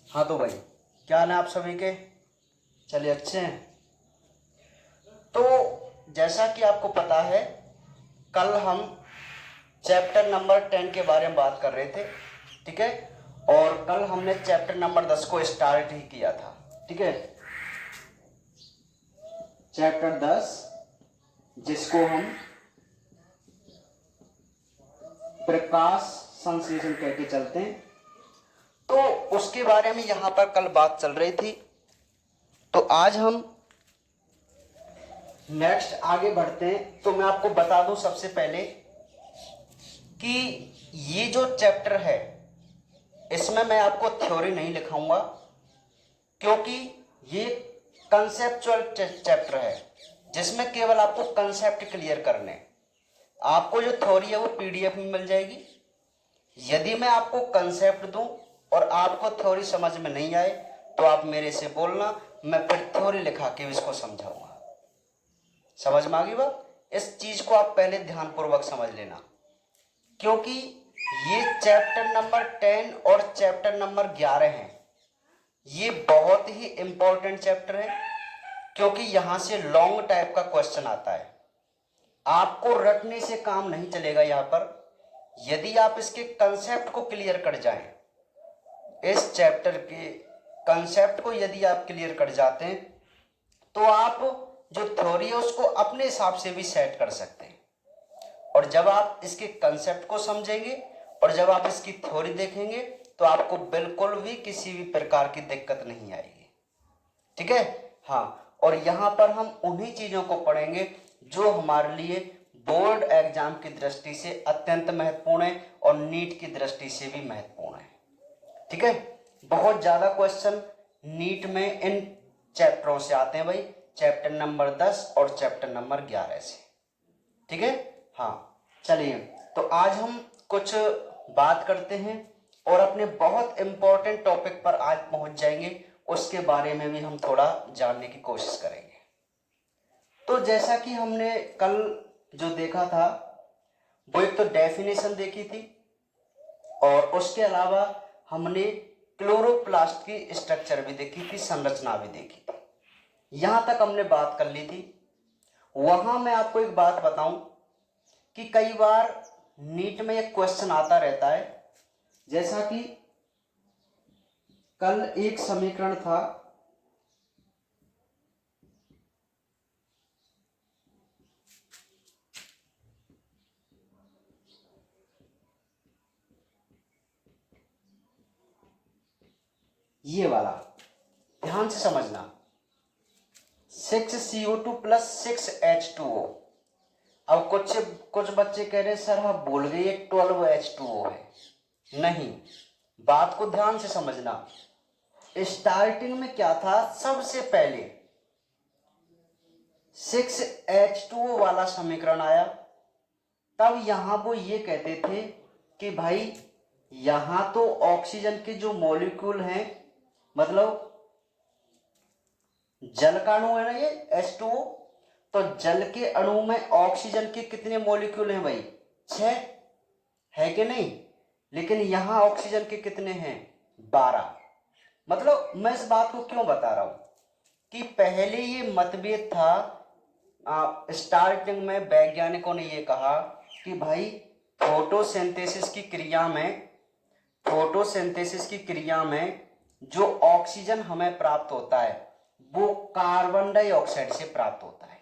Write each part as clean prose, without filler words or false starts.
हाँ तो भाई, क्या हाल है आप सभी के? चलिए, अच्छे हैं। तो जैसा कि आपको पता है, कल हम चैप्टर नंबर 10 के बारे में बात कर रहे थे, ठीक है। और कल हमने चैप्टर नंबर 10 को स्टार्ट ही किया था, ठीक है। चैप्टर 10, जिसको हम प्रकाश संश्लेषण कह के चलते हैं, तो उसके बारे में यहां पर कल बात चल रही थी। तो आज हम नेक्स्ट आगे बढ़ते हैं। तो मैं आपको बता दूं सबसे पहले कि ये जो चैप्टर है, इसमें मैं आपको थ्योरी नहीं लिखाऊंगा, क्योंकि ये कंसेप्चुअल चैप्टर है, जिसमें केवल आपको कंसेप्ट क्लियर करने हैं। आपको जो थ्योरी है वो पीडीएफ में मिल जाएगी। यदि मैं आपको कंसेप्ट दूं और आपको थ्योरी समझ में नहीं आए, तो आप मेरे से बोलना, मैं फिर थ्योरी लिखा के इसको समझाऊंगा। समझ में आ गई बात? इस चीज को आप पहले ध्यानपूर्वक समझ लेना, क्योंकि ये चैप्टर नंबर 10 और चैप्टर नंबर 11 है। ये बहुत ही इंपॉर्टेंट चैप्टर है, क्योंकि यहां से लॉन्ग टाइप का क्वेश्चन आता है। आपको रटने से काम नहीं चलेगा यहां पर। यदि आप इसके कंसेप्ट को क्लियर कर जाएं, इस चैप्टर के कंसेप्ट को यदि आप क्लियर कर जाते हैं, तो आप जो थ्योरी है उसको अपने हिसाब से भी सेट कर सकते हैं। और जब आप इसके कंसेप्ट को समझेंगे और जब आप इसकी थ्योरी देखेंगे, तो आपको बिल्कुल भी किसी भी प्रकार की दिक्कत नहीं आएगी, ठीक है। हाँ, और यहां पर हम उन्हीं चीजों को पढ़ेंगे जो हमारे लिए बोर्ड एग्जाम की दृष्टि से अत्यंत महत्वपूर्ण है और नीट की दृष्टि से भी महत्वपूर्ण है, ठीक है। बहुत ज्यादा क्वेश्चन नीट में इन चैप्टरों से आते हैं भाई, चैप्टर नंबर 10 और चैप्टर नंबर 11 से, ठीक है। हाँ, चलिए, तो आज हम कुछ बात करते हैं और अपने बहुत इंपॉर्टेंट टॉपिक पर आज पहुंच जाएंगे। उसके बारे में भी हम थोड़ा जानने की कोशिश करेंगे। तो जैसा कि हमने कल जो देखा था, वो एक तो डेफिनेशन देखी थी, और उसके अलावा हमने क्लोरोप्लास्ट की स्ट्रक्चर भी देखी थी, संरचना भी देखी थी। यहां तक हमने बात कर ली थी। वहां मैं आपको एक बात बताऊं कि कई बार नीट में एक क्वेश्चन आता रहता है, जैसा कि कल एक समीकरण था, ये वाला, ध्यान से समझना, 6CO2 प्लस 6H2O। अब कुछ बच्चे कह रहे सर हम भूल गए 12H2O है। नहीं, बात को ध्यान से समझना। स्टार्टिंग में क्या था, सबसे पहले 6H2O वाला समीकरण आया। तब यहां वो ये कहते थे कि भाई यहां तो ऑक्सीजन के जो मॉलिक्यूल हैं, मतलब जल का अणु है ना ये H2O, तो जल के अणु में ऑक्सीजन के कितने मॉलिक्यूल हैं भाई? 6 है कि नहीं? लेकिन यहां ऑक्सीजन के कितने हैं? 12। मतलब मैं इस बात को क्यों बता रहा हूं कि पहले ये मतभेद था। स्टार्टिंग में वैज्ञानिकों ने ये कहा कि भाई फोटोसिंथेसिस की क्रिया में जो ऑक्सीजन हमें प्राप्त होता है वो कार्बन डाइऑक्साइड से प्राप्त होता है,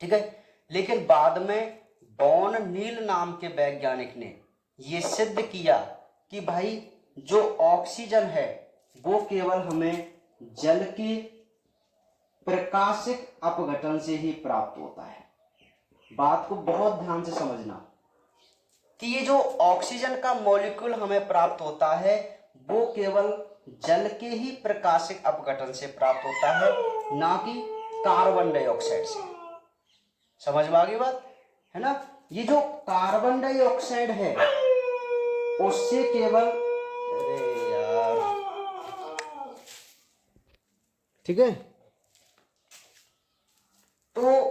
ठीक है। लेकिन बाद में बॉन नील नाम के वैज्ञानिक ने यह सिद्ध किया कि भाई जो ऑक्सीजन है वो केवल हमें जल के प्रकाशिक अपघटन से ही प्राप्त होता है। बात को बहुत ध्यान से समझना कि ये जो ऑक्सीजन का मॉलिक्यूल हमें प्राप्त होता है वो केवल जल के ही प्रकाशिक अपघटन से प्राप्त होता है, ना कि कार्बन डाइऑक्साइड से। समझ में आ गई बात है ना? ये जो कार्बन डाइऑक्साइड है उससे केवल, अरे यार, ठीक है, तो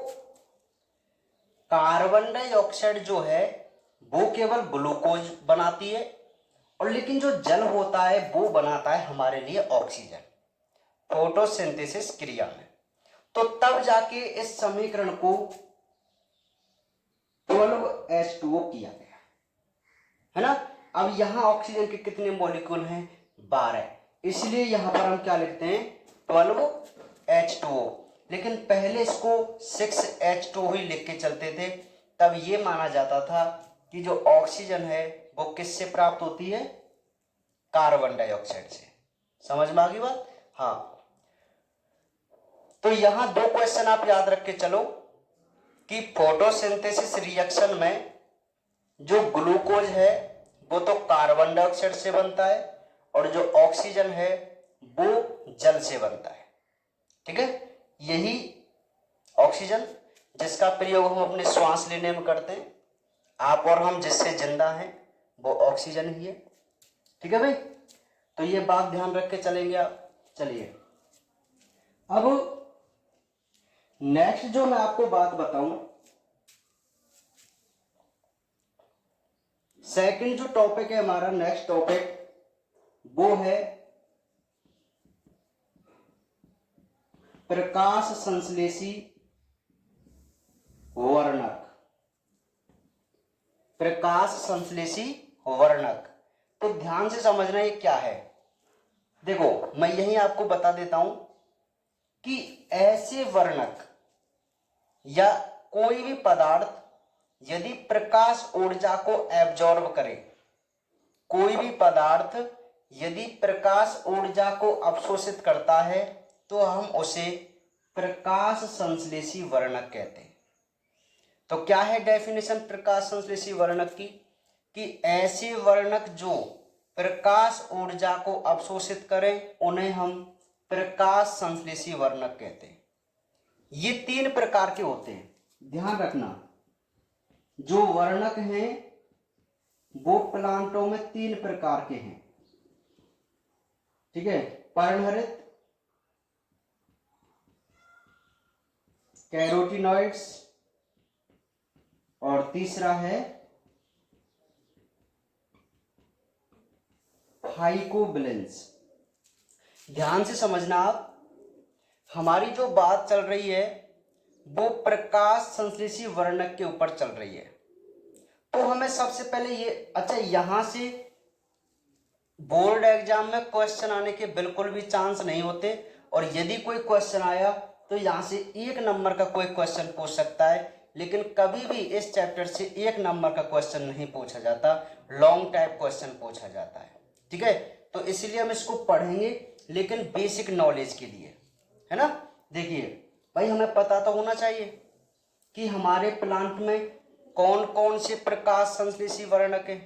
कार्बन डाइऑक्साइड जो है वो केवल ग्लूकोज बनाती है, और लेकिन जो जल होता है वो बनाता है हमारे लिए ऑक्सीजन फोटोसिंथेसिस क्रिया में। तो तब जाके इस समीकरण को 12H2O किया गया, है ना। अब यहां ऑक्सीजन के कितने मॉलिक्यूल हैं? 12। इसलिए यहां पर हम क्या लिखते हैं? 12H2O। लेकिन पहले इसको 6H2O ही लिख के चलते थे। तब ये माना जाता था कि जो ऑक्सीजन है वो किससे प्राप्त होती है? कार्बन डाइऑक्साइड से। समझ में आ गई बात? हाँ। तो यहां दो क्वेश्चन आप याद रख के चलो कि फोटोसिंथेसिस रिएक्शन में जो ग्लूकोज है वो तो कार्बन डाइऑक्साइड से बनता है और जो ऑक्सीजन है वो जल से बनता है। ठीक है, यही ऑक्सीजन जिसका प्रयोग हम अपने श्वास लेने में करते हैं, आप और हम जिससे जिंदा हैं वो ऑक्सीजन ही है। ठीक है भाई, तो ये बात ध्यान रख के चलेंगे आप। चलिए अब नेक्स्ट जो मैं आपको बात बताऊं, सेकंड जो टॉपिक है हमारा, नेक्स्ट टॉपिक वो है प्रकाश संश्लेषी वर्णक। प्रकाश संश्लेषी वर्णक, तो ध्यान से समझना ये क्या है। देखो मैं यही आपको बता देता हूं कि ऐसे वर्णक या कोई भी पदार्थ यदि प्रकाश ऊर्जा को एब्जॉर्ब करे, कोई भी पदार्थ यदि प्रकाश ऊर्जा को अवशोषित करता है तो हम उसे प्रकाश संश्लेषी वर्णक कहते हैं। तो क्या है डेफिनेशन प्रकाश संश्लेषी वर्णक की? कि ऐसे वर्णक जो प्रकाश ऊर्जा को अवशोषित करें उन्हें हम प्रकाश संश्लेषी वर्णक कहते हैं। ये 3 प्रकार के होते हैं, ध्यान रखना। जो वर्णक हैं वो प्लांटों में 3 प्रकार के हैं। ठीक है, पर्णहरित, कैरोटीनॉइड्स और तीसरा है फाइकोबिलेंस। ध्यान से समझना आप, हमारी जो बात चल रही है वो प्रकाश संश्लेषी वर्णक के ऊपर चल रही है। तो हमें सबसे पहले ये, अच्छा यहां से बोर्ड एग्जाम में क्वेश्चन आने के बिल्कुल भी चांस नहीं होते, और यदि कोई क्वेश्चन आया तो यहां से 1 नंबर का कोई क्वेश्चन पूछ सकता है, लेकिन कभी भी इस चैप्टर से 1 नंबर का क्वेश्चन नहीं पूछा जाता, लॉन्ग टाइप क्वेश्चन पूछा जाता है। ठीक है, तो इसलिए हम इसको पढ़ेंगे लेकिन बेसिक नॉलेज के लिए, है ना। देखिए भाई, हमें पता तो होना चाहिए कि हमारे प्लांट में कौन कौन से प्रकाश संश्लेषी वर्णक है।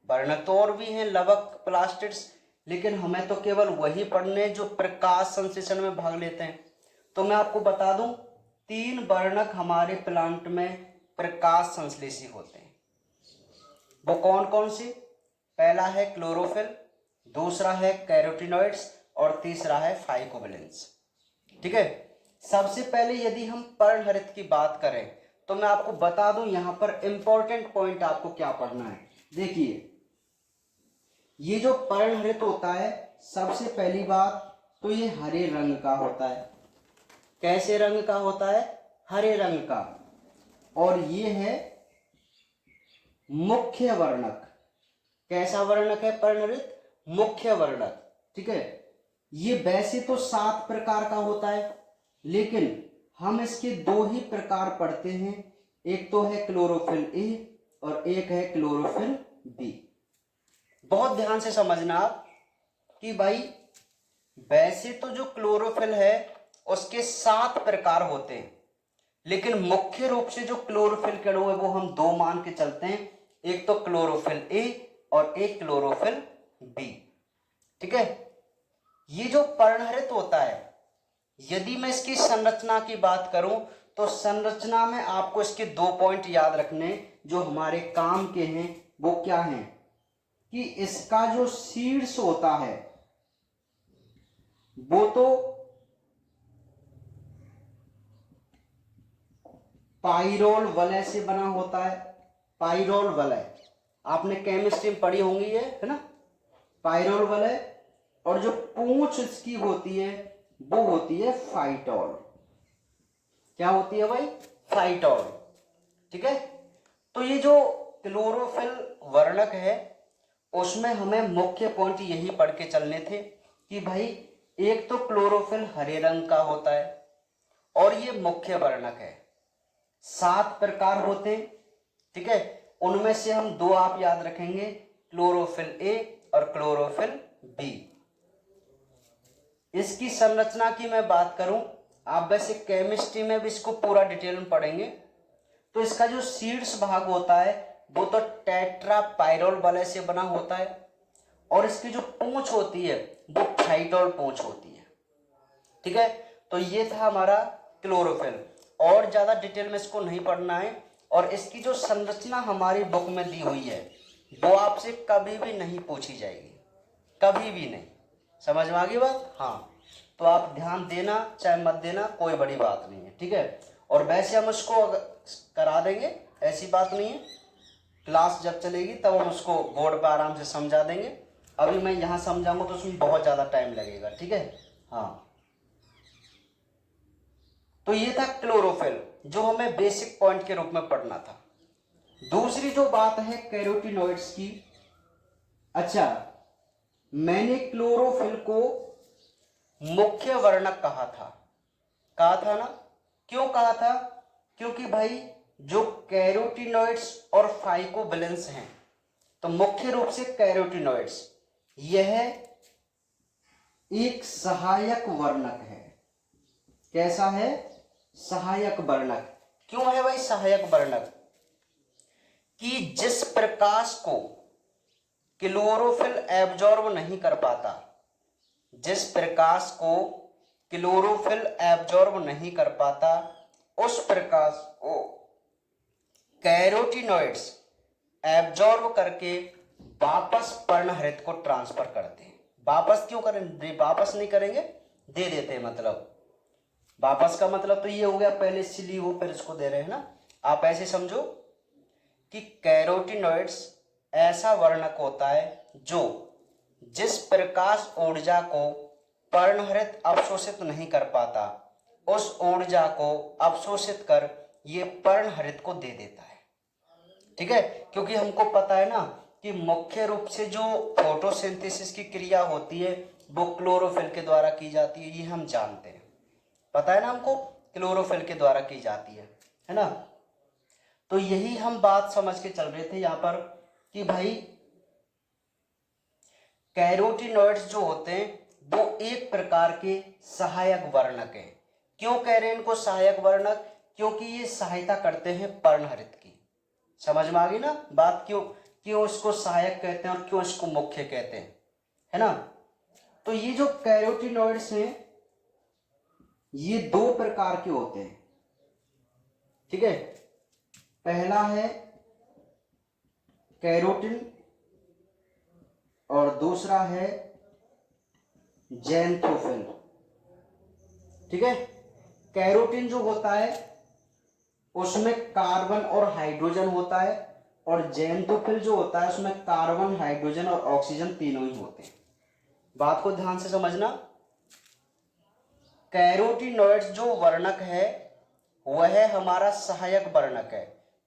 वर्णक तो और भी हैं, लवक, प्लास्टिड्स, लेकिन हमें तो केवल वही पढ़ने जो प्रकाश संश्लेषण में भाग लेते हैं। तो मैं आपको बता दूं, 3 वर्णक हमारे प्लांट में प्रकाश संश्लेषी होते हैं। वो कौन कौन से? पहला है क्लोरोफिल, दूसरा है कैरोटीनॉइड्स और तीसरा है फाइकोबिलेंस। ठीक है, सबसे पहले यदि हम पर्णहरित की बात करें तो मैं आपको बता दूं, यहां पर इंपॉर्टेंट पॉइंट आपको क्या पढ़ना है। देखिए, ये जो पर्णहरित होता है, सबसे पहली बात तो ये हरे रंग का होता है। कैसे रंग का होता है? हरे रंग का। और ये है मुख्य वर्णक। कैसा वर्णक है पर्णहरित? मुख्य वर्णक। ठीक है, ये वैसे तो 7 प्रकार का होता है, लेकिन हम इसके 2 ही प्रकार पढ़ते हैं। एक तो है क्लोरोफिल ए और एक है क्लोरोफिल बी। बहुत ध्यान से समझना आप कि भाई वैसे तो जो क्लोरोफिल है उसके 7 प्रकार होते हैं, लेकिन मुख्य रूप से जो क्लोरोफिल के अणु है वो हम 2 मान के चलते हैं, एक तो क्लोरोफिल ए और एक क्लोरोफिल बी। ठीक है, ये जो पर्णहरित होता है, यदि मैं इसकी संरचना की बात करूं तो संरचना में आपको इसके 2 पॉइंट याद रखने जो हमारे काम के हैं। वो क्या हैं कि इसका जो शीर्ष होता है वो तो पाइरोल वलय से बना होता है। पाइरोल वलय आपने केमिस्ट्री में पढ़ी होंगी, है ना। पायरोल वलय, और जो पूंछ इसकी होती है वो होती है फाइटोल। क्या होती है भाई? फाइटोल। ठीक है, तो ये जो क्लोरोफिल वर्णक है उसमें हमें मुख्य पॉइंट यही पढ़ के चलने थे कि भाई एक तो क्लोरोफिल हरे रंग का होता है और ये मुख्य वर्णक है। 7 प्रकार होते हैं। ठीक है, उनमें से हम 2 आप याद रखेंगे, क्लोरोफिल ए और क्लोरोफिल बी। इसकी संरचना की मैं बात करूं, आप वैसे केमिस्ट्री में भी इसको पूरा डिटेल में पढ़ेंगे, तो इसका जो सीड्स भाग होता है वो तो टेट्रा पायरोल वलय से बना होता है और इसकी जो पूंछ होती है वो फाइटोल पूंछ होती है। ठीक है, तो ये था हमारा क्लोरोफिल। और ज्यादा डिटेल में इसको नहीं पढ़ना है, और इसकी जो संरचना हमारी बुक में दी हुई है वो आपसे कभी भी नहीं पूछी जाएगी, कभी भी नहीं। समझ में आ गई बात? हाँ, तो आप ध्यान देना चाहे मत देना, कोई बड़ी बात नहीं है। ठीक है, और वैसे हम उसको करा देंगे, ऐसी बात नहीं है। क्लास जब चलेगी तब हम उसको बोर्ड पर आराम से समझा देंगे। अभी मैं यहाँ समझाऊंगा तो उसमें बहुत ज़्यादा टाइम लगेगा। ठीक है, हाँ, तो ये था क्लोरोफिल जो हमें बेसिक पॉइंट के रूप में पढ़ना था। दूसरी जो बात है कैरोटीनॉइड्स की। अच्छा, मैंने क्लोरोफिल को मुख्य वर्णक कहा था ना? क्यों कहा था? क्योंकि भाई जो कैरोटीनॉइड्स और फाइकोबिलेंस हैं, तो मुख्य रूप से कैरोटीनॉइड्स यह एक सहायक वर्णक है। कैसा है? सहायक वर्णक। क्यों है भाई सहायक वर्णक? कि जिस प्रकाश को क्लोरोफिल एब्जॉर्ब नहीं कर पाता, जिस प्रकाश को क्लोरोफिल एब्जॉर्ब नहीं कर पाता, उस प्रकाश को कैरोटीनॉइड्स एब्जॉर्ब करके वापस पर्णहरित को ट्रांसफर करते हैं। वापस क्यों करें? वापस नहीं करेंगे, दे देते हैं। मतलब वापस का मतलब तो ये हो गया, पहले इससे ली हो फिर इसको दे रहे हैं ना। आप ऐसे समझो कि कैरोटीनॉइड्स ऐसा वर्णक होता है जो जिस प्रकाश ऊर्जा को पर्णहरित अवशोषित नहीं कर पाता, उस ऊर्जा को अवशोषित कर ये पर्णहरित को दे देता है। ठीक है, क्योंकि हमको पता है ना कि मुख्य रूप से जो फोटोसिंथेसिस की क्रिया होती है वो क्लोरोफिल के द्वारा की जाती है, ये हम जानते हैं। पता है ना हमको, क्लोरोफिल के द्वारा की जाती है ना? तो यही हम बात समझ के चल रहे थे यहाँ पर कि भाई कैरोटीनॉइड्स जो होते हैं वो एक प्रकार के सहायक वर्णक हैं। क्यों कह रहे हैं इनको सहायक वर्णक? क्योंकि ये सहायता करते हैं पर्णहरित की। समझ में आ गई ना बात? क्यों क्यों इसको सहायक कहते हैं और क्यों इसको मुख्य कहते हैं, है ना? तो ये जो कैरोटीनॉइड्स हैं ये 2 प्रकार के होते हैं। ठीक है, पहला है कैरोटिन और दूसरा है ज़ैंथोफिल। ठीक है, कैरोटिन जो होता है उसमें कार्बन और हाइड्रोजन होता है, और ज़ैंथोफिल जो होता है उसमें कार्बन, हाइड्रोजन और ऑक्सीजन तीनों ही होते हैं। बात को ध्यान से समझना। कैरोटीनॉइड्स जो वर्णक है वह हमारा सहायक वर्णक है।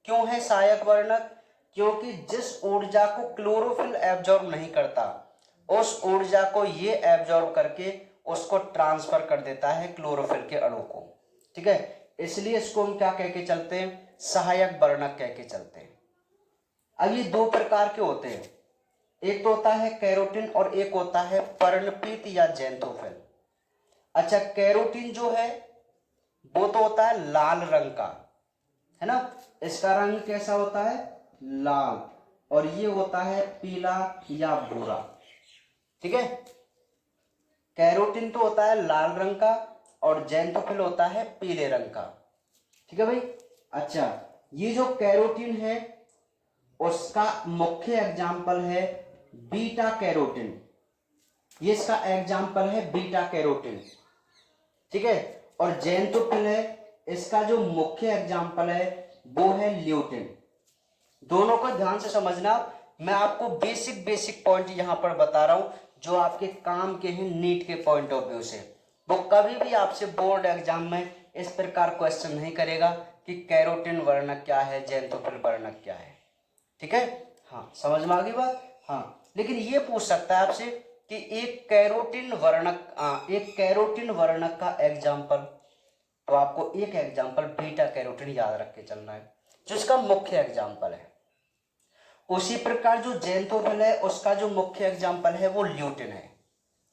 क्यों है सहायक वर्णक? क्योंकि जिस ऊर्जा को क्लोरोफिल एब्जॉर्ब नहीं करता, उस ऊर्जा को ये एब्जॉर्ब करके उसको ट्रांसफर कर देता है क्लोरोफिल के अणु को। ठीक है, इसलिए इसको हम क्या कह के चलते हैं? सहायक वर्णक कह के चलते हैं। अब ये 2 प्रकार के होते हैं, एक तो होता है कैरोटिन और एक होता है पर्णपीत या ज़ैंथोफिल। अच्छा, कैरोटिन जो है वो तो होता है लाल रंग का, है ना? इसका रंग कैसा होता है? लाल, और ये होता है पीला या भूरा। ठीक है, कैरोटिन तो होता है लाल रंग का और ज़ैंथोफिल होता है पीले रंग का। ठीक है भाई? अच्छा, ये जो कैरोटिन है उसका मुख्य एग्जाम्पल है बीटा कैरोटिन। ये इसका एग्जाम्पल है बीटा कैरोटिन। ठीक है, और ज़ैंथोफिल है, इसका जो मुख्य एग्जाम्पल है वो है ल्यूटिन। दोनों को ध्यान से समझना मैं आपको बेसिक बेसिक पॉइंट यहाँ पर बता रहा हूँ जो आपके काम के हैं नीट के पॉइंट ऑफ व्यू से। वो कभी भी आपसे बोर्ड एग्जाम में इस प्रकार क्वेश्चन नहीं करेगा कि कैरोटिन वर्णक क्या है, ज़ैंथोफिल वर्णक क्या है। ठीक है, हाँ समझ में आ गई बात। हाँ, लेकिन ये पूछ सकता है आपसे कि एक कैरोटिन वर्णक का एग्जाम्पल, तो आपको एक एग्जाम्पल बीटा कैरोटिन याद रख के चलना है जो इसका मुख्य एग्जाम्पल है। उसी प्रकार जो ज़ैंथोफिल है उसका जो मुख्य एग्जाम्पल है वो ल्यूटिन है।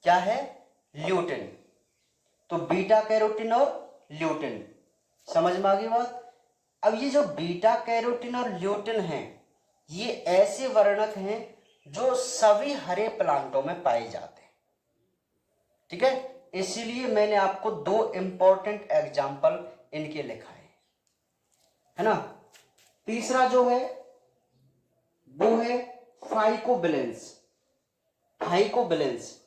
क्या है? ल्यूटिन। तो बीटा कैरोटिन और ल्यूटिन, समझ में आ गई बात। अब ये जो बीटा कैरोटिन और ल्यूटिन हैं, ये ऐसे वर्णक हैं जो सभी हरे प्लांटों में पाए जाते हैं। ठीक है, इसीलिए मैंने आपको दो इंपॉर्टेंट एग्जाम्पल इनके लिखा है ना। तीसरा जो है वो है फाइकोबिलेंस। फाइकोबिलेंस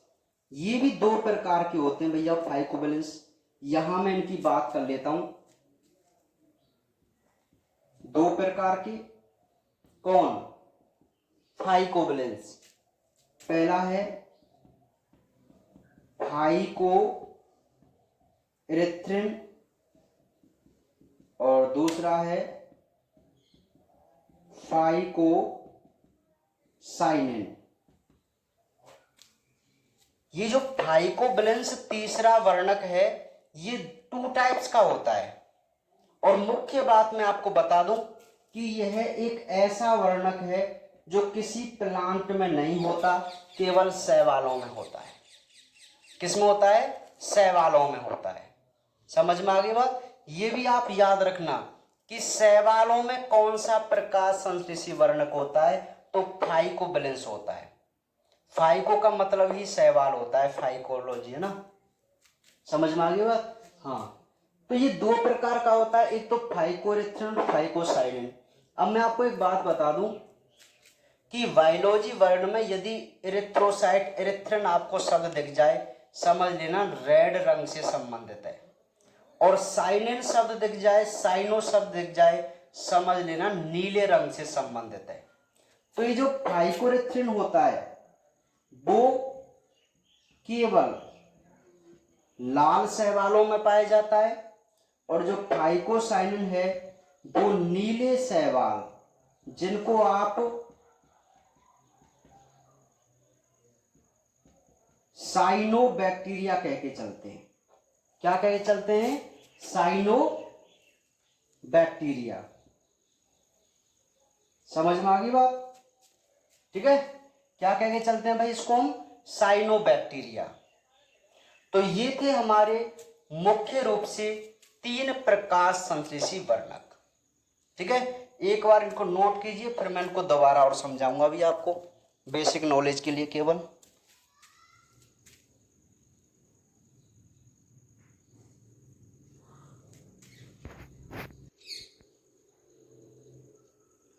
ये भी दो प्रकार के होते हैं भैया फाइकोबिलेंस। यहां मैं इनकी बात कर लेता हूं, दो प्रकार की। कौन? फाइकोबिलेंस। पहला है फाइकोइरिथ्रिन और दूसरा है फाइकोसाइनिन। ये जो फाइकोबिलेंस तीसरा वर्णक है ये 2 टाइप्स का होता है। और मुख्य बात मैं आपको बता दूं कि यह एक ऐसा वर्णक है जो किसी प्लांट में नहीं होता, केवल शैवालों में होता है। किसमें होता है? शैवालों में होता है। समझ में आ गई बात। ये भी आप याद रखना कि शैवालों में कौन सा प्रकाश संश्लेषी वर्णक होता है, तो फाइकोबिलेंस होता है। फाइको का मतलब ही शैवाल होता है, फाइकोलॉजी है ना। समझ में आ गई बात। हाँ, तो ये दो प्रकार का होता है, एक तो फाइकोइरिथ्रिन और फाइकोसाइनिन। अब मैं आपको एक बात बता दूं कि बायोलॉजी वर्ड में यदि इरिथ्रोसाइट, इरिथ्रिन आपको शब्द दिख जाए, समझ लेना रेड रंग से संबंधित है। और साइनिन शब्द दिख जाए, साइनो शब्द दिख जाए, समझ लेना नीले रंग से संबंधित है। तो ये जो फाइकोइरिथ्रिन होता है वो केवल लाल शैवालों में पाया जाता है, और जो फाइकोसाइनिन है वो नीले शैवाल, जिनको आप साइनोबैक्टीरिया कह के चलते हैं। क्या कह के चलते हैं? साइनोबैक्टीरिया। समझ में आ गई बात। ठीक है, क्या कह के चलते हैं भाई इसको हम? साइनोबैक्टीरिया। तो ये थे हमारे मुख्य रूप से 3 प्रकाश संश्लेषी वर्णक। ठीक है, एक बार इनको नोट कीजिए, फिर मैं इनको दोबारा और समझाऊंगा भी आपको बेसिक नॉलेज के लिए केवल।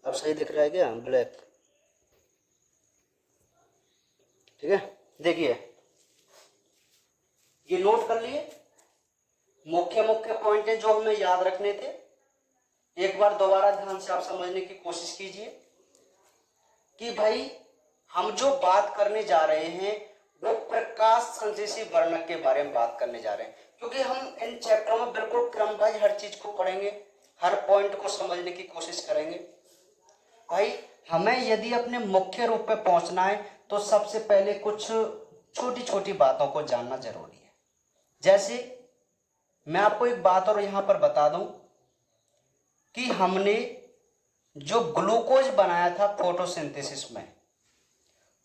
अब सही दिख रहा है क्या? ब्लैक। ठीक है, देखिए ये नोट कर लिए मुख्य मुख्य पॉइंट है जो हमें याद रखने थे। एक बार दोबारा ध्यान से आप समझने की कोशिश कीजिए कि भाई हम जो बात करने जा रहे हैं वो प्रकाश संश्लेषी वर्णक के बारे में बात करने जा रहे हैं, क्योंकि हम इन चैप्टरों में बिल्कुल क्रमवाइज हर चीज को पढ़ेंगे, हर पॉइंट को समझने की कोशिश करेंगे। भाई हमें यदि अपने मुख्य रूप पे पहुंचना है तो सबसे पहले कुछ छोटी छोटी बातों को जानना जरूरी है। जैसे मैं आपको एक बात और यहां पर बता दूं कि हमने जो ग्लूकोज बनाया था फोटोसिंथेसिस में,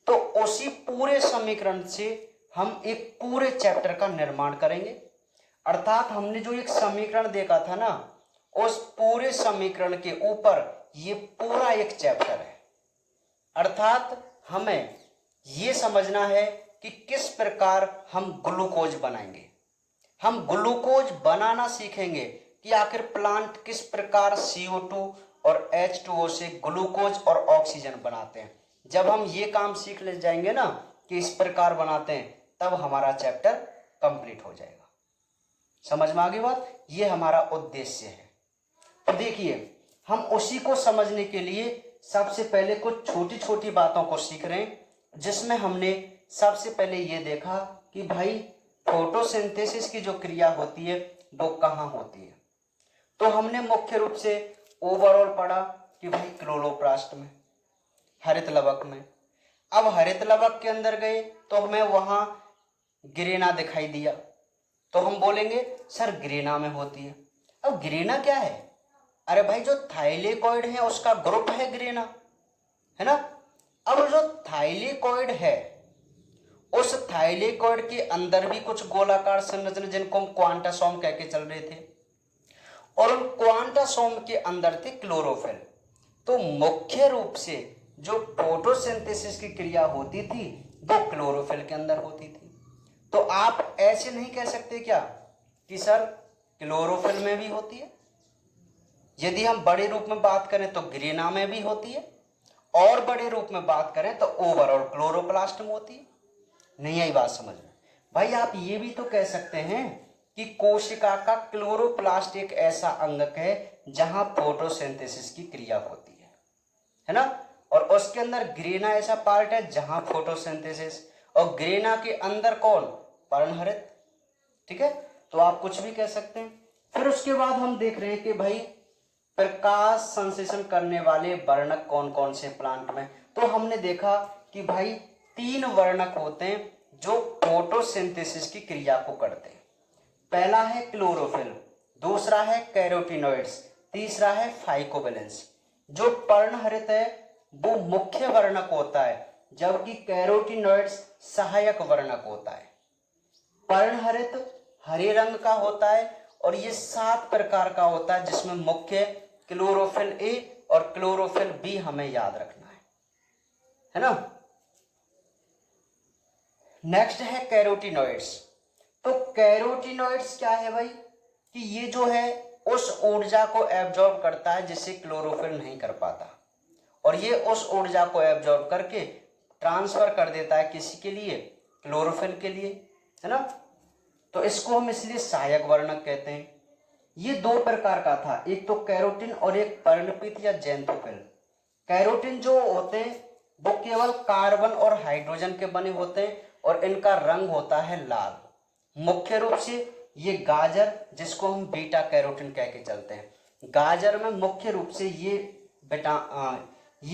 तो उसी पूरे समीकरण से हम एक पूरे चैप्टर का निर्माण करेंगे। अर्थात हमने जो एक समीकरण देखा था ना, उस पूरे समीकरण के ऊपर ये पूरा एक चैप्टर है। अर्थात हमें ये समझना है कि किस प्रकार हम ग्लूकोज बनाएंगे। हम ग्लूकोज बनाना सीखेंगे कि आखिर प्लांट किस प्रकार CO2 और H2O से ग्लूकोज और ऑक्सीजन बनाते हैं। जब हम ये काम सीख ले जाएंगे ना कि इस प्रकार बनाते हैं, तब हमारा चैप्टर कंप्लीट हो जाएगा। समझ में आ गई बात। ये हमारा उद्देश्य है। तो देखिए हम उसी को समझने के लिए सबसे पहले कुछ छोटी छोटी बातों को सीख रहे हैं, जिसमें हमने सबसे पहले ये देखा कि भाई फोटोसिंथेसिस की जो क्रिया होती है वो कहाँ होती है। तो हमने मुख्य रूप से ओवरऑल पढ़ा कि भाई क्लोरोप्लास्ट में, हरित लवक में। अब हरित लवक के अंदर गए तो हमें वहां ग्रेना दिखाई दिया, तो हम बोलेंगे सर ग्रेना में होती है। अब ग्रेना क्या है? अरे भाई जो थाइलेकॉइड है उसका ग्रुप है ग्रेना, है ना। अब जो थाइलेकॉइड है उस थाइलेकॉइड के अंदर भी कुछ गोलाकार संरचना जिनको हम क्वांटासोम कह के चल रहे थे, और उन क्वांटासोम के अंदर थे क्लोरोफिल। तो मुख्य रूप से जो फोटोसिंथेसिस की क्रिया होती थी वो क्लोरोफिल के अंदर होती थी। तो आप ऐसे नहीं कह सकते क्या कि सर क्लोरोफिल में भी होती है। यदि हम बड़े रूप में बात करें तो ग्रेना में भी होती है, और बड़े रूप में बात करें तो ओवरऑल क्लोरोप्लास्ट में होती है। नहीं आई बात समझ में? भाई आप ये भी तो कह सकते हैं कि कोशिका का क्लोरोप्लास्ट एक ऐसा अंगक है जहां फोटोसिंथेसिस की क्रिया होती है ना। और उसके अंदर ग्रेना ऐसा पार्ट है जहां फोटोसिंथेसिस, और ग्रेना के अंदर कौन? पर्णहरित। ठीक है, तो आप कुछ भी कह सकते हैं। फिर उसके बाद हम देख रहे हैं कि भाई प्रकाश संश्लेषण करने वाले वर्णक कौन कौन से प्लांट में। तो हमने देखा कि भाई 3 वर्णक होते हैं जो फोटोसिंथेसिस की क्रिया को करते हैं। पहला है क्लोरोफिल, दूसरा है कैरोटीनॉइड्स, तीसरा है फाइकोवैलेंस। जो पर्णहरित है वो मुख्य वर्णक होता है, जबकि कैरोटीनॉइड्स सहायक वर्णक होता है। पर्णहरित हरे रंग का होता है और ये 7 प्रकार का होता है, जिसमें मुख्य क्लोरोफिल ए और क्लोरोफिल बी हमें याद रखना है ना। नेक्स्ट है कैरोटीनॉइड्स। तो कैरोटीनॉइड्स क्या है भाई कि ये जो है उस ऊर्जा को एब्जॉर्ब करता है जिसे क्लोरोफिल नहीं कर पाता, और ये उस ऊर्जा को एब्जॉर्ब करके ट्रांसफर कर देता है किसी के लिए? क्लोरोफिल के लिए, है ना। तो इसको हम इसलिए सहायक वर्णक कहते हैं। ये 2 प्रकार का था, एक तो कैरोटीन और एक पर्णपित या ज़ैंथोफिल। कैरोटीन जो होते हैं वो केवल कार्बन और हाइड्रोजन के बने होते हैं और इनका रंग होता है लाल। मुख्य रूप से ये गाजर, जिसको हम बीटा कैरोटीन कह के चलते हैं, गाजर में मुख्य रूप से ये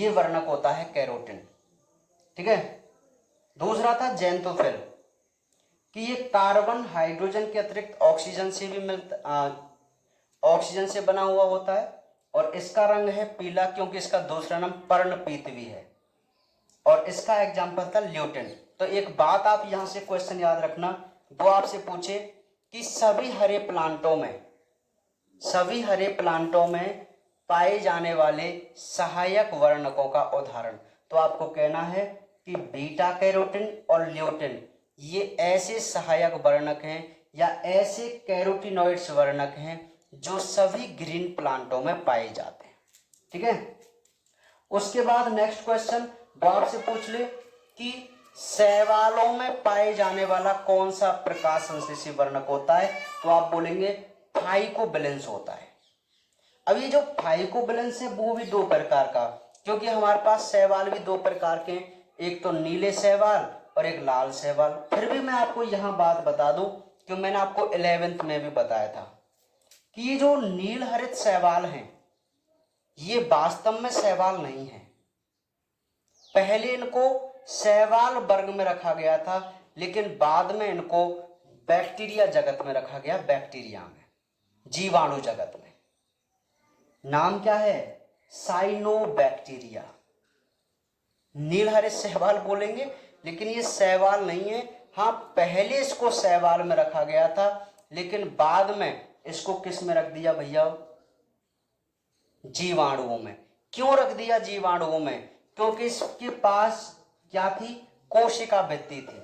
वर्णक होता है कैरोटीन। ठीक है। दूसरा था ज़ैंथोफिल कि ये कार्बन हाइड्रोजन के अतिरिक्त ऑक्सीजन से भी ऑक्सीजन से बना हुआ होता है, और इसका रंग है पीला क्योंकि इसका दूसरा नाम पर्णपीत भी है, और इसका एग्जाम्पल था ल्यूटिन। तो एक बात आप यहां से क्वेश्चन याद रखना, वो आपसे पूछे कि सभी हरे प्लांटों में पाए जाने वाले सहायक वर्णकों का उदाहरण, तो आपको कहना है कि बीटा कैरोटीन और ल्यूटिन ये ऐसे सहायक वर्णक हैं या ऐसे कैरोटीनॉइड्स वर्णक हैं जो सभी ग्रीन प्लांटों में पाए जाते हैं। ठीक है। उसके बाद नेक्स्ट क्वेश्चन वो आपसे पूछ ले कि शैवालों में पाए जाने वाला कौन सा प्रकाश संश्लेषी वर्णक होता है, तो आप बोलेंगे फाइकोवैलेंस होता है। अब ये जो फाइकोवैलेंस है वो भी 2 प्रकार का, क्योंकि हमारे पास शैवाल भी 2 प्रकार के हैं, एक तो नीले शैवाल और एक लाल शैवाल। फिर भी मैं आपको यहां बात बता दूं कि मैंने आपको 11th में भी बताया था कि ये जो नील हरित शैवाल हैं ये वास्तव में शैवाल नहीं है। पहले इनको शैवाल वर्ग में रखा गया था, लेकिन बाद में इनको बैक्टीरिया जगत में रखा गया, बैक्टीरिया में, जीवाणु जगत में। नाम क्या है? साइनोबैक्टीरिया। नील हरित शैवाल बोलेंगे, लेकिन ये शैवाल नहीं है। हाँ, पहले इसको शैवाल में रखा गया था, लेकिन बाद में इसको किस में रख दिया भैया? जीवाणुओं में। क्यों रख दिया जीवाणुओं में? क्योंकि इसके पास क्या थी? कोशिका भित्ति थी।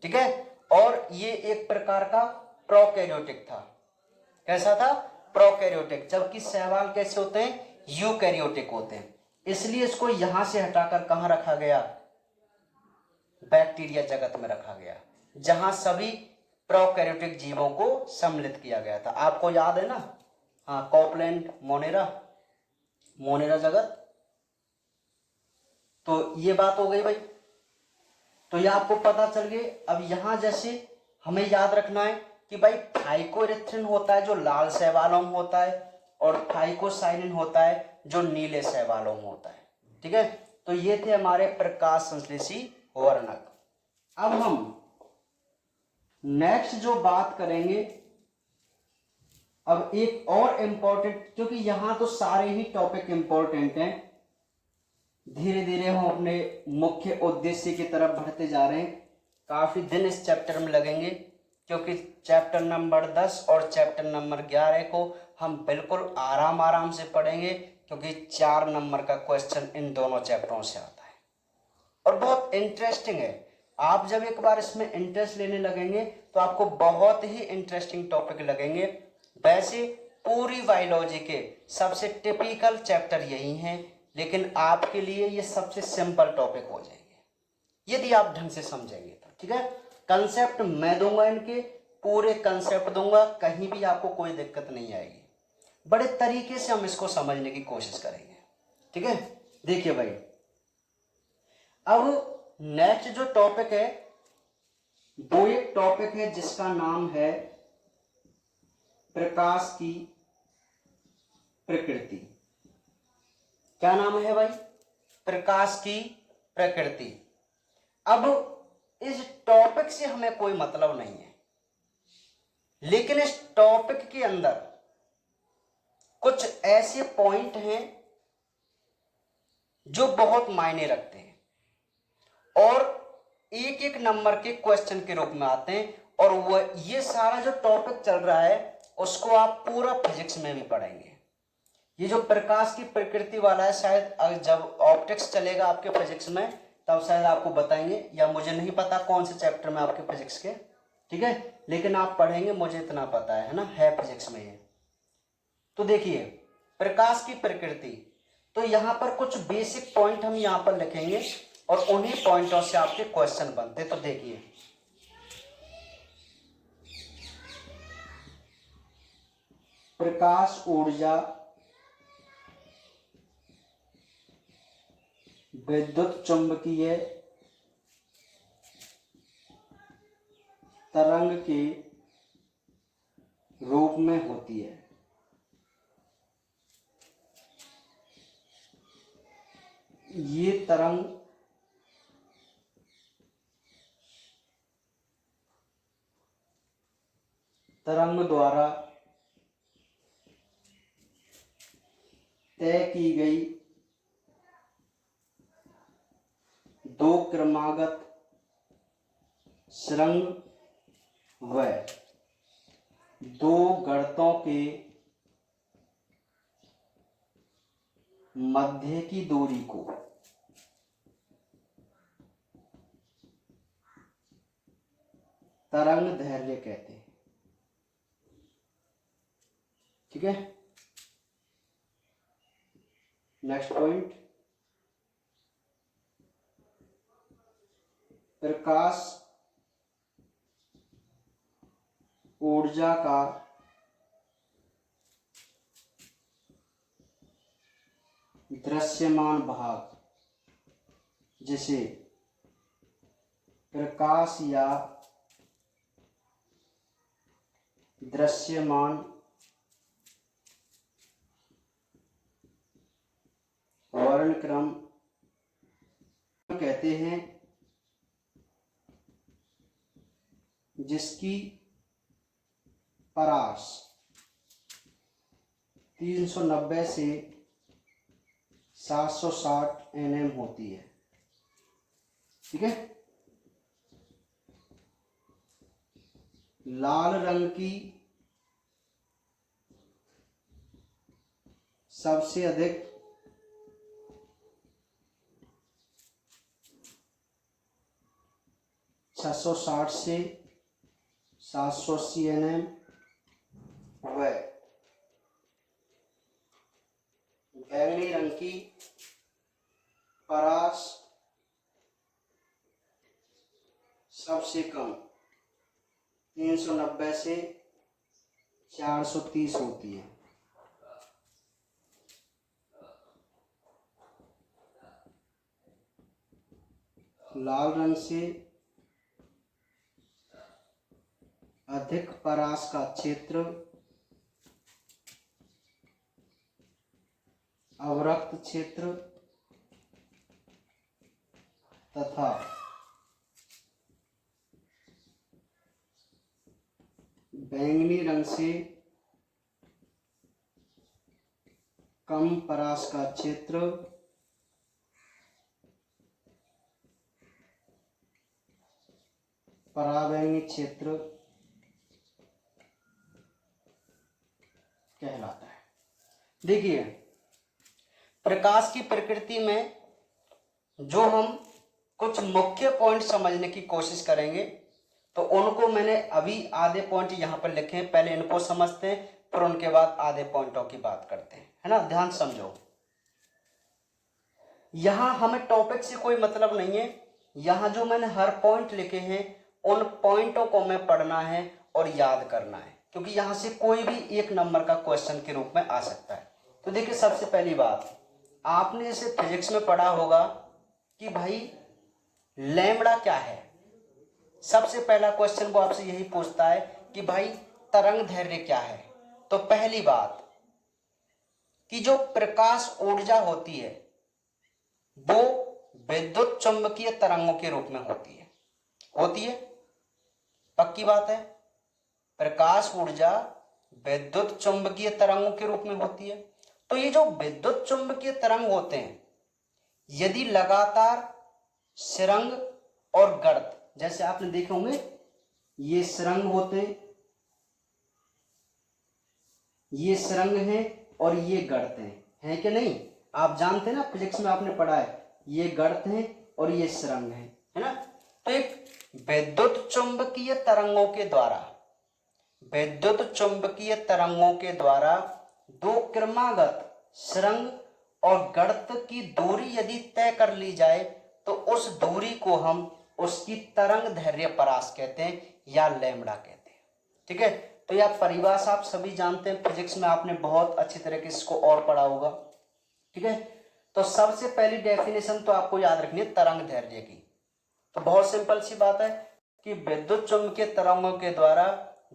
ठीक है। और ये एक प्रकार का प्रोकैरियोटिक था। कैसा था? प्रोकैरियोटिक। जबकि शैवाल कैसे होते हैं? यूकैरियोटिक होते हैं। इसलिए इसको यहां से हटाकर कहां रखा गया? बैक्टीरिया जगत में रखा गया, जहां सभी प्रोकैरियोटिक जीवों को सम्मिलित किया गया था। आपको याद है ना? हाँ, कॉपलैंड मोनेरा जगत, तो ये बात हो गई भाई, तो ये आपको पता चल गई। अब यहां जैसे हमें याद रखना है कि भाई थाइकोइरिथ्रिन होता है जो लाल शैवालों में होता है, और थाइकोसाइनिन होता है जो नीले शैवालों में होता है। ठीक है, तो ये थे हमारे प्रकाश संश्लेषी वर्णक। अब हम नेक्स्ट जो बात करेंगे, अब एक और इंपॉर्टेंट, क्योंकि यहां तो सारे ही टॉपिक इंपॉर्टेंट हैं, धीरे धीरे हम अपने मुख्य उद्देश्य की तरफ बढ़ते जा रहे हैं। काफी दिन इस चैप्टर में लगेंगे, क्योंकि चैप्टर नंबर 10 और चैप्टर नंबर 11 को हम बिल्कुल आराम आराम से पढ़ेंगे, क्योंकि 4 नंबर का क्वेश्चन इन दोनों चैप्टरों से आता है और बहुत इंटरेस्टिंग है। आप जब एक बार इसमें इंटरेस्ट लेने लगेंगे तो आपको बहुत ही इंटरेस्टिंग टॉपिक लगेंगे। वैसे पूरी बायोलॉजी के सबसे टिपिकल चैप्टर यही हैं, लेकिन आपके लिए ये सबसे सिंपल टॉपिक हो जाएंगे यदि आप ढंग से समझेंगे तो। ठीक है, कंसेप्ट मैं दूंगा, इनके पूरे कंसेप्ट दूंगा, कहीं भी आपको कोई दिक्कत नहीं आएगी। बड़े तरीके से हम इसको समझने की कोशिश करेंगे। ठीक है, देखिए भाई, अब नेक्स्ट जो टॉपिक है वो एक टॉपिक है जिसका नाम है प्रकाश की प्रकृति। क्या नाम है भाई? प्रकाश की प्रकृति। अब इस टॉपिक से हमें कोई मतलब नहीं है, लेकिन इस टॉपिक के अंदर कुछ ऐसे पॉइंट हैं जो बहुत मायने रखते हैं और एक एक नंबर के क्वेश्चन के रूप में आते हैं, और वह ये सारा जो टॉपिक चल रहा है उसको आप पूरा फिजिक्स में भी पढ़ेंगे। ये जो प्रकाश की प्रकृति वाला है, शायद जब ऑप्टिक्स चलेगा आपके फिजिक्स में तब शायद आपको बताएंगे, या मुझे नहीं पता कौन से चैप्टर में आपके फिजिक्स के। ठीक है, लेकिन आप पढ़ेंगे, मुझे इतना पता है ना, है फिजिक्स में ये। तो देखिए प्रकाश की प्रकृति, तो यहां पर कुछ बेसिक पॉइंट हम यहां पर लिखेंगे और उन्हीं पॉइंटों से आपके क्वेश्चन बनते। तो देखिए, प्रकाश ऊर्जा विद्युत चुंबकीय तरंग के रूप में होती है। ये तरंग द्वारा तय की गई दो क्रमागत सुरंग व दो गर्तों के मध्य की दूरी को तरंग दैर्घ्य कहते हैं। ठीक है, नेक्स्ट पॉइंट, प्रकाश ऊर्जा का दृश्यमान भाग, जिसे प्रकाश या दृश्यमान वर्णक्रम कहते हैं, जिसकी परास 390 से 760 nm होती है। ठीक है, लाल रंग की सबसे अधिक 660 से 780 nm व बैंगनी रंग की परास सबसे कम 390 से 430 होती है। लाल रंग से अधिक परास का क्षेत्र अवरक्त क्षेत्र तथा बैंगनी रंग से कम परास का क्षेत्र पराबैंगनी क्षेत्र कहलाता है। देखिए, प्रकाश की प्रकृति में जो हम कुछ मुख्य पॉइंट समझने की कोशिश करेंगे, तो उनको मैंने अभी आधे पॉइंट यहाँ पर लिखे हैं, पहले इनको समझते हैं, फिर उनके बाद आधे पॉइंटों की बात करते हैं, है ना। ध्यान समझो, यहां हमें टॉपिक से कोई मतलब नहीं है। यहां जो मैंने हर पॉइंट लिखे हैं, उन पॉइंटों को हमें पढ़ना है और याद करना है, क्योंकि यहां से कोई भी एक नंबर का क्वेश्चन के रूप में आ सकता है। तो देखिए, सबसे पहली बात, आपने इसे फिजिक्स में पढ़ा होगा कि भाई लैम्बडा क्या है। सबसे पहला क्वेश्चन वो आपसे यही पूछता है कि भाई तरंग दैर्घ्य क्या है। तो पहली बात कि जो प्रकाश ऊर्जा होती है वो विद्युत चुंबकीय तरंगों के रूप में होती है, पक्की बात है। प्रकाश ऊर्जा विद्युत चुंबकीय तरंगों के रूप में होती है। तो ये जो विद्युत चुंबकीय तरंग होते हैं, यदि लगातार सुरंग और गर्त, जैसे आपने देखे होंगे ये सुरंग होते हैं, ये सुरंग है और ये गर्त है कि नहीं। आप जानते हैं ना, फिजिक्स में आपने पढ़ा है, ये गर्त है और ये सुरंग है ना। तो एक विद्युत चुंबकीय तरंगों के द्वारा दो क्रमागत सुरंग और गर्त की दूरी यदि तय कर ली जाए, तो उस दूरी को हम उसकी तरंग दैर्घ्य परास कहते हैं या लैम्बडा कहते हैं। ठीक है, तो यह परिभाषा आप सभी जानते हैं, फिजिक्स में आपने बहुत अच्छी तरह से इसको और पढ़ा होगा। ठीक है, तो सबसे पहली डेफिनेशन तो आपको याद रखनी है तरंग दैर्घ्य की। तो बहुत सिंपल सी बात है कि विद्युत चुंबकीय तरंगों के द्वारा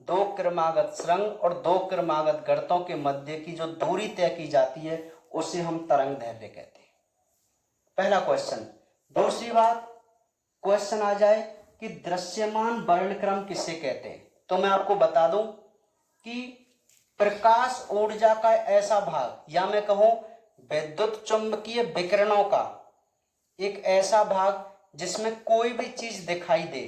दो क्रमागत सुरंग और दो क्रमागत गर्तों के मध्य की जो दूरी तय की जाती है उसे हम तरंग दैर्घ्य कहते हैं। पहला क्वेश्चन। दूसरी बात, क्वेश्चन आ जाए कि दृश्यमान वर्णक्रम किसे कहते हैं, तो मैं आपको बता दूं कि प्रकाश ऊर्जा का ऐसा भाग, या मैं कहूं विद्युत चुंबकीय विकिरणों का एक ऐसा भाग जिसमें कोई भी चीज दिखाई दे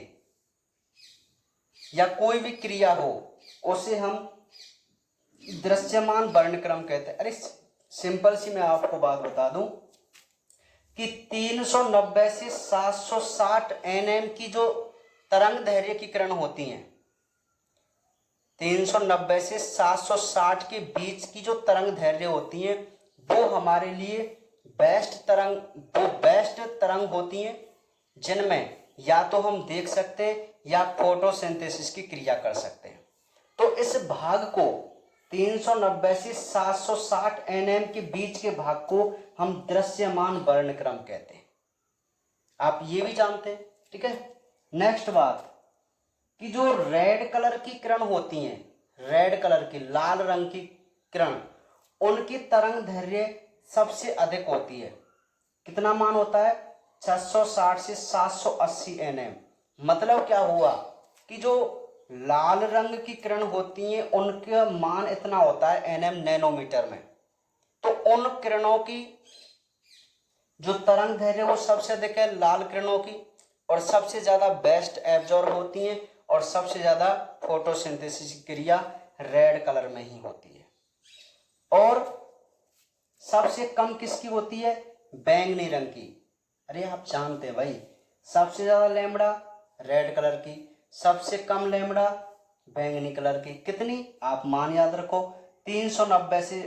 या कोई भी क्रिया हो, उसे हम दृश्यमान वर्णक्रम कहते हैं। अरे सिंपल सी मैं आपको बात बता दूं कि 390 से 760 nm की जो तरंग दैर्घ्य की किरण होती हैं, 390 से 760 के बीच की जो तरंग दैर्घ्य होती हैं, वो हमारे लिए बेस्ट तरंग होती हैं, जिनमें या तो हम देख सकते हैं या फोटोसिंथेसिस की क्रिया कर सकते हैं। तो इस भाग को 390 से 760 nm के बीच के भाग को हम दृश्यमान वर्णक्रम कहते हैं। आप ये भी जानते हैं। ठीक है, नेक्स्ट बात कि जो रेड कलर की किरण होती हैं, रेड कलर की, लाल रंग की किरण, उनकी तरंग दैर्घ्य सबसे अधिक होती है। कितना मान होता है? 660 से 780 nm। मतलब क्या हुआ कि जो लाल रंग की किरण होती हैं उनका मान इतना होता है nm, नैनोमीटर में। तो उन किरणों की जो तरंग दैर्घ्य वो सबसे अधिक है लाल किरणों की, और सबसे ज्यादा बेस्ट एब्जॉर्ब होती हैं, और सबसे ज्यादा फोटोसिंथेसिस की क्रिया रेड कलर में ही होती है। और सबसे कम किसकी होती है? बैंगनी रंग की। अरे आप जानते हैं भाई, सबसे ज्यादा लैम्बडा रेड कलर की, सबसे कम लैम्बडा बैंगनी कलर की। कितनी? आप मान याद रखो, 390 से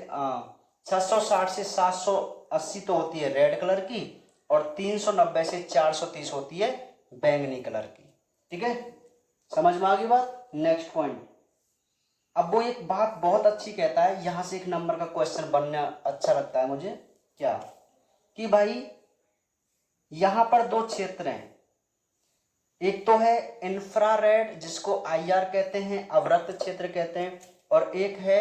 660 से 780 तो होती है रेड कलर की, और 390 से 430 होती है बैंगनी कलर की। ठीक है, समझ में आ गई बात। Next point. अब वो एक बात बहुत अच्छी कहता है, यहां से एक नंबर का क्वेश्चन बनना अच्छा लगता है मुझे, क्या कि भाई यहां पर दो क्षेत्र हैं, एक तो है इंफ्रारेड जिसको आईआर कहते हैं, अवरक्त क्षेत्र कहते हैं, और एक है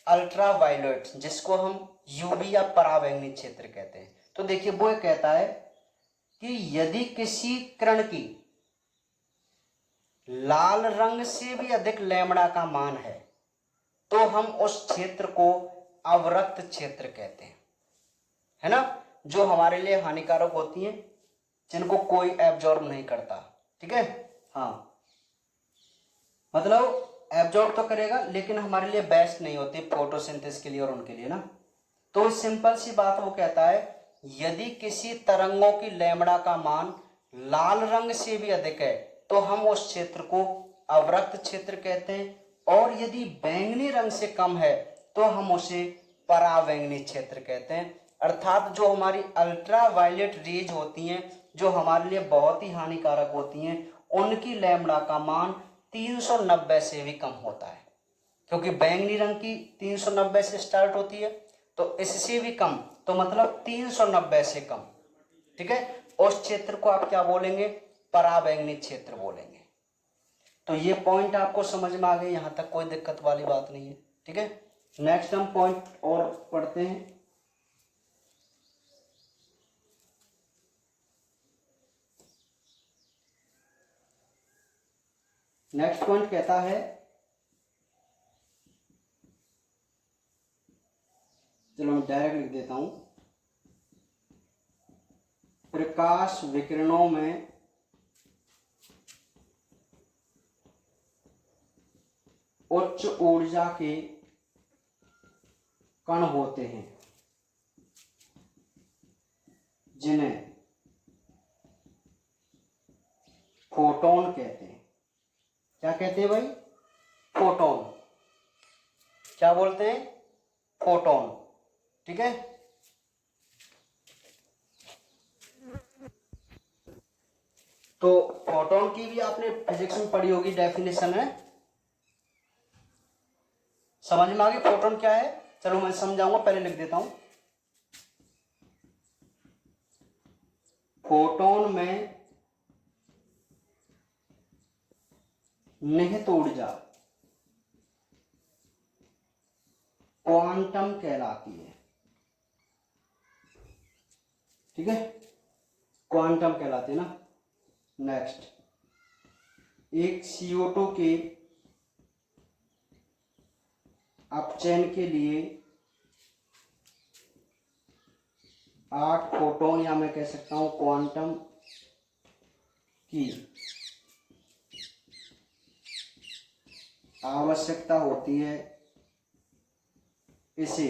अल्ट्रावायलेट जिसको हम यूवी या पराबैंगनी क्षेत्र कहते हैं। तो देखिए वो कहता है कि यदि किसी किरण की लाल रंग से भी अधिक लैम्बडा का मान है तो हम उस क्षेत्र को अवरक्त क्षेत्र कहते हैं, है ना, जो हमारे लिए हानिकारक होती हैं, जिनको कोई एब्जॉर्ब नहीं करता। ठीक है, हाँ, मतलब एब्जॉर्ब तो करेगा लेकिन हमारे लिए बेस्ट नहीं होती फोटोसिंथेसिस के लिए और उनके लिए ना। तो सिंपल सी बात वो कहता है यदि किसी तरंगों की लैम्बडा का मान लाल रंग से भी अधिक है तो हम उस क्षेत्र को अवरक्त क्षेत्र कहते हैं, और यदि बैंगनी रंग से कम है तो हम उसे पराबैंगनी क्षेत्र कहते हैं। अर्थात जो हमारी अल्ट्रावायलेट रेज होती हैं, जो हमारे लिए बहुत ही हानिकारक होती हैं, उनकी लैम्बडा का मान 390 से भी कम होता है, क्योंकि बैंगनी रंग की 390 से स्टार्ट होती है, तो इससे भी कम, तो मतलब 390 से कम। ठीक है, उस क्षेत्र को आप क्या बोलेंगे? पराबैंगनी क्षेत्र बोलेंगे। तो ये पॉइंट आपको समझ में आ गए, यहां तक कोई दिक्कत वाली बात नहीं है। ठीक है, नेक्स्ट हम पॉइंट और पढ़ते हैं। नेक्स्ट पॉइंट कहता है, चलो मैं डायरेक्ट लिख देता हूं, प्रकाश विकिरणों में उच्च ऊर्जा के कण होते हैं जिन्हें फोटोन कहते हैं। क्या कहते हैं भाई? फोटोन। क्या बोलते हैं? फोटोन। ठीक है, तो फोटोन की भी आपने फिजिक्स में पढ़ी होगी, डेफिनेशन है, समझ में आ गई फोटोन क्या है? चलो मैं समझाऊंगा, पहले लिख देता हूं। फोटोन में निहित ऊर्जा क्वांटम कहलाती है। ठीक है, क्वांटम कहलाती है ना। नेक्स्ट, एक CO2 के अपचयन के लिए 8 फोटोन, या मैं कह सकता हूं क्वांटम की आवश्यकता होती है। इसे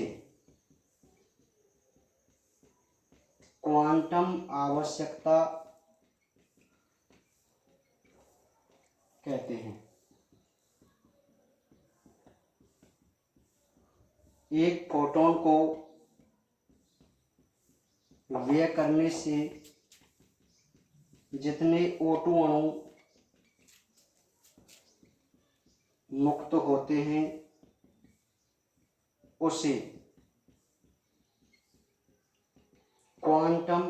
क्वांटम आवश्यकता कहते हैं। एक फोटोन को व्यय करने से जितने O2 अणु मुक्त होते हैं उसे क्वांटम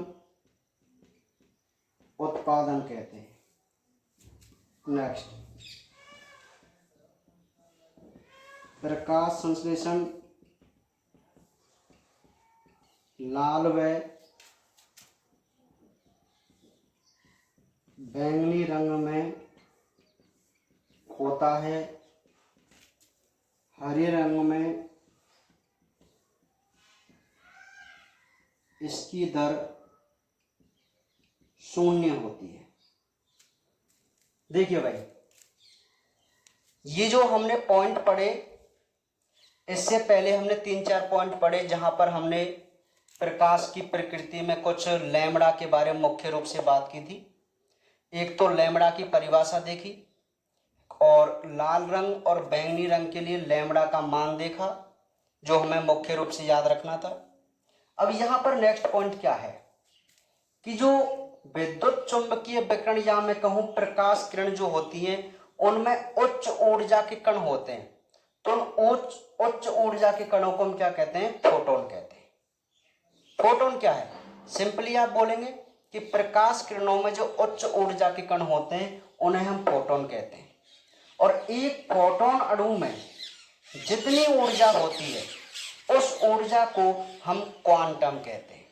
उत्पादन कहते हैं। नेक्स्ट, प्रकाश संश्लेषण लाल व बैंगनी रंग में होता है, हरे रंग में इसकी दर 0 होती है। देखिए भाई, ये जो हमने पॉइंट पढ़े, इससे पहले हमने 3-4 पॉइंट पढ़े जहां पर हमने प्रकाश की प्रकृति में कुछ लैम्बडा के बारे में मुख्य रूप से बात की थी। एक तो लैम्बडा की परिभाषा देखी, और लाल रंग और बैंगनी रंग के लिए लैम्बडा का मान देखा, जो हमें मुख्य रूप से याद रखना था। अब यहां पर नेक्स्ट पॉइंट क्या है कि जो विद्युत चुंबकीय विकिरण, या मैं कहूं प्रकाश किरण जो होती है, उनमें उच्च ऊर्जा के कण होते हैं। तो उच्च ऊर्जा के कणों को हम क्या कहते हैं? फोटोन कहते हैं। फोटोन क्या है? सिंपली आप बोलेंगे कि प्रकाश किरणों में जो उच्च ऊर्जा के कण होते हैं उन्हें हम फोटोन कहते हैं। और एक फोटोन अणु में जितनी ऊर्जा होती है उस ऊर्जा को हम क्वांटम कहते हैं।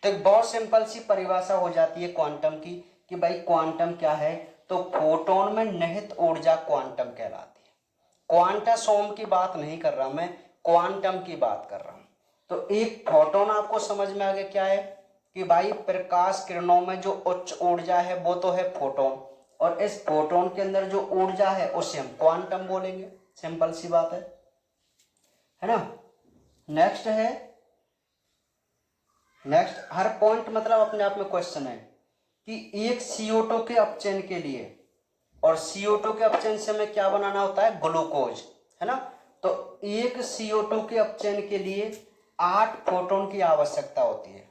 तो एक बहुत सिंपल सी परिभाषा हो जाती है क्वांटम की कि भाई क्वांटम क्या है, तो फोटोन में निहित ऊर्जा क्वांटम कहलाती है। क्वांटासोम की बात नहीं कर रहा मैं, क्वांटम की बात कर रहा हूं। तो एक फोटोन आपको समझ में आ गया क्या है कि भाई प्रकाश किरणों में जो उच्च ऊर्जा है वो तो है फोटोन, और इस फोटोन के अंदर जो ऊर्जा है उसे हम क्वांटम बोलेंगे। सिंपल सी बात है ना। नेक्स्ट हर पॉइंट मतलब अपने आप में क्वेश्चन है कि एक CO2 के अपचयन के लिए, और CO2 के अपचयन से हमें क्या बनाना होता है, ग्लूकोज, है ना। तो एक CO2 के अपचयन के लिए 8 फोटोन की आवश्यकता होती है।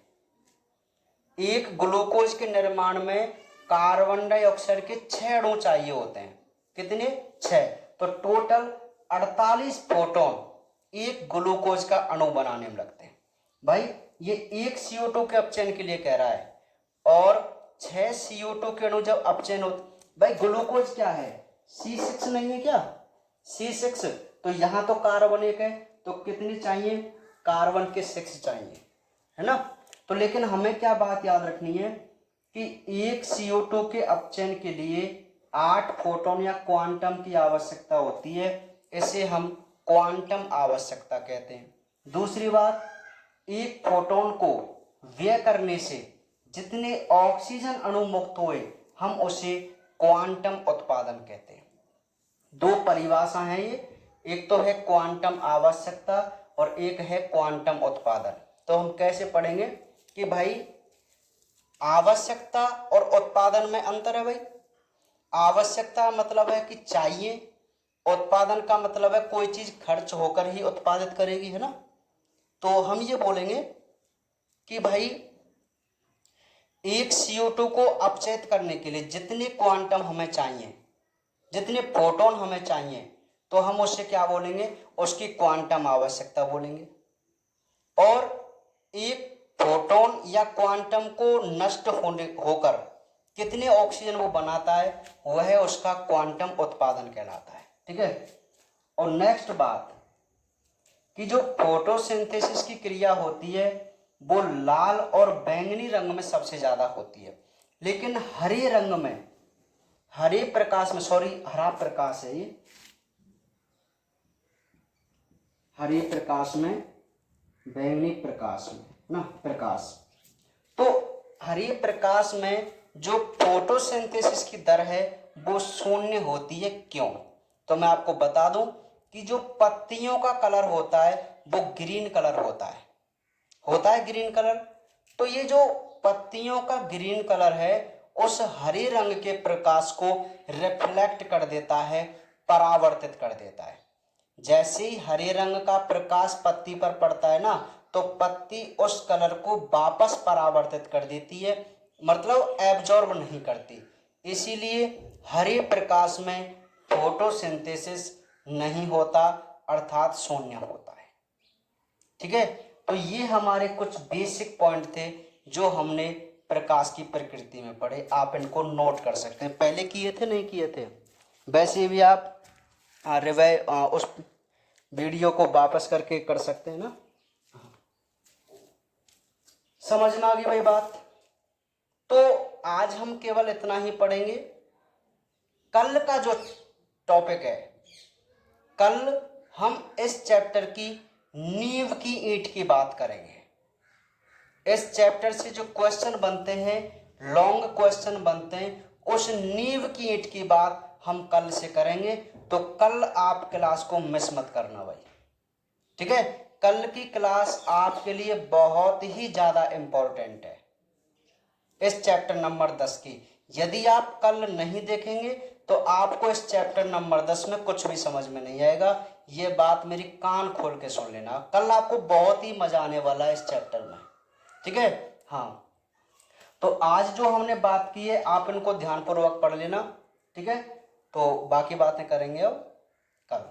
एक ग्लूकोज के निर्माण में कार्बन डाइऑक्साइड के 6 अणु चाहिए होते हैं। कितने? 6। तो टोटल 48 फोटोन एक ग्लूकोज का अणु बनाने में लगते हैं। भाई ये एक CO2 के अपचयन के लिए कह रहा है, और 6 CO2 के अणु जब अपचयन होते, भाई ग्लूकोज क्या है, C6 नहीं है क्या, C6। तो यहां तो कार्बन 1 है, तो कितनी चाहिए, कार्बन के 6 चाहिए, है ना। तो लेकिन हमें क्या बात याद रखनी है कि एक CO2 के अपचयन के लिए 8 फोटोन या क्वांटम की आवश्यकता होती है। इसे हम क्वांटम आवश्यकता कहते हैं। दूसरी बात, एक फोटोन को व्यय करने से जितने ऑक्सीजन अणु मुक्त हुए हम उसे क्वांटम उत्पादन कहते हैं। 2 परिभाषा है ये, एक तो है क्वांटम आवश्यकता और एक है क्वांटम उत्पादन। तो हम कैसे पढ़ेंगे कि भाई आवश्यकता और उत्पादन में अंतर है। भाई आवश्यकता मतलब है कि चाहिए, उत्पादन का मतलब है कोई चीज खर्च होकर ही उत्पादित करेगी, है ना। तो हम ये बोलेंगे कि भाई एक CO2 को अपचयित करने के लिए जितने क्वांटम हमें चाहिए, जितने फोटोन हमें चाहिए, तो हम उससे क्या बोलेंगे, उसकी क्वांटम आवश्यकता बोलेंगे। और एक फोटोन या क्वांटम को नष्ट होकर कितने ऑक्सीजन वो बनाता है, वह उसका क्वांटम उत्पादन कहलाता है। ठीक है। और नेक्स्ट बात कि जो फोटोसिंथेसिस की क्रिया होती है वो लाल और बैंगनी रंग में सबसे ज्यादा होती है, लेकिन हरे रंग में, हरे प्रकाश में, सॉरी हरा प्रकाश है ये, हरे प्रकाश में, बैंगनी प्रकाश में ना प्रकाश। तो हरे प्रकाश में जो फोटोसिंथेसिस की दर है वो 0 होती है। क्यों? तो मैं आपको बता दूं कि जो पत्तियों का कलर होता है वो ग्रीन कलर होता है ग्रीन कलर। तो ये जो पत्तियों का ग्रीन कलर है उस हरे रंग के प्रकाश को रिफ्लेक्ट कर देता है, परावर्तित कर देता है। जैसे ही हरे रंग का प्रकाश पत्ती पर पड़ता है ना, तो पत्ती उस कलर को वापस परावर्तित कर देती है, मतलब एब्जॉर्ब नहीं करती। इसीलिए हरे प्रकाश में फोटोसिंथेसिस नहीं होता, अर्थात 0 होता है। ठीक है। तो ये हमारे कुछ बेसिक पॉइंट थे जो हमने प्रकाश की प्रकृति में पढ़े। आप इनको नोट कर सकते हैं, पहले किए थे नहीं किए थे, वैसे भी आप उस वीडियो को वापस करके कर सकते हैं ना। समझ में आ गई भाई बात। तो आज हम केवल इतना ही पढ़ेंगे। कल का जो टॉपिक है, कल हम इस चैप्टर की नींव की ईंट की बात करेंगे। इस चैप्टर से जो क्वेश्चन बनते हैं, लॉन्ग क्वेश्चन बनते हैं, उस नींव की ईंट की बात हम कल से करेंगे। तो कल आप क्लास को मिस मत करना भाई। ठीक है। कल की क्लास आपके लिए बहुत ही ज्यादा इंपॉर्टेंट है इस चैप्टर नंबर 10 की। यदि आप कल नहीं देखेंगे तो आपको इस चैप्टर नंबर 10 में कुछ भी समझ में नहीं आएगा। ये बात मेरी कान खोल के सुन लेना, कल आपको बहुत ही मजा आने वाला है इस चैप्टर में। ठीक है। हाँ, तो आज जो हमने बात की है आप इनको ध्यानपूर्वक पढ़ लेना। ठीक है। तो बाकी बातें करेंगे अब कल।